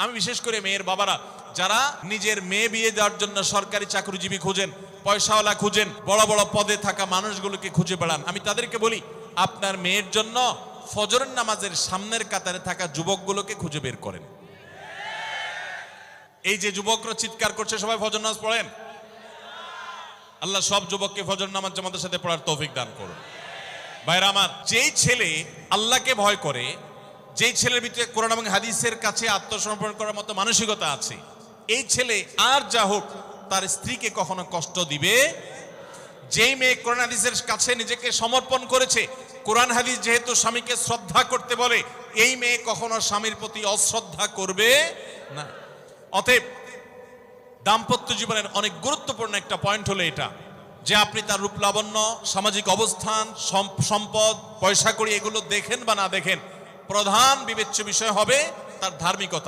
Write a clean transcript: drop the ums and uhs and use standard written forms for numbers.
আমি বিশেষ করে মেয়ের বাবারা যারা নিজের মেয়ে বিয়ে দেওয়ার জন্য সরকারি চাকরিজীবী খুঁজেন, পয়সাওয়ালা খুঁজেন, বড় বড় পদে থাকা মানুষগুলোকে খুঁজে বেড়ান, আমি তাদেরকে বলি আপনার মেয়ের জন্য ফজরের নামাজের সামনের কাতারে থাকা যুবকগুলোকে খুঁজে বের করেন। এই যে যুবকরা চিৎকার করছে সবাই ফজর নামাজ পড়েন, আল্লাহ সব যুবককে ফজর নামাজ জামাতের সাথে পড়ার তৌফিক দান করুন। ভাইরা আমার, যেই ছেলে আল্লাহকে ভয় করে, যেই ছেলের ভিতরে কোরআন এবং হাদিসের কাছে আত্মসমর্পণ করার মতো মানসিকতা আছে, এই ছেলে আর যা হোক তার স্ত্রীকে কখনো কষ্ট দিবে। যেই মেয়ে কোরআন হাদিসের কাছে নিজেকে সমর্পণ করেছে, কোরআন হাদিস যেহেতু স্বামীকে শ্রদ্ধা করতে বলে, এই মেয়ে কখনো স্বামীর প্রতি অশ্রদ্ধা করবে না। অতএব দাম্পত্য জীবনের অনেক গুরুত্বপূর্ণ একটা পয়েন্ট হলো এটা যে আপনি তার রূপ লাবণ্য, সামাজিক অবস্থান, সম্পদ, পয়সা কড়ি এগুলো দেখেন বা না দেখেন, প্রধান বিবেচ্য বিষয় হবে তার ধার্মিকতা।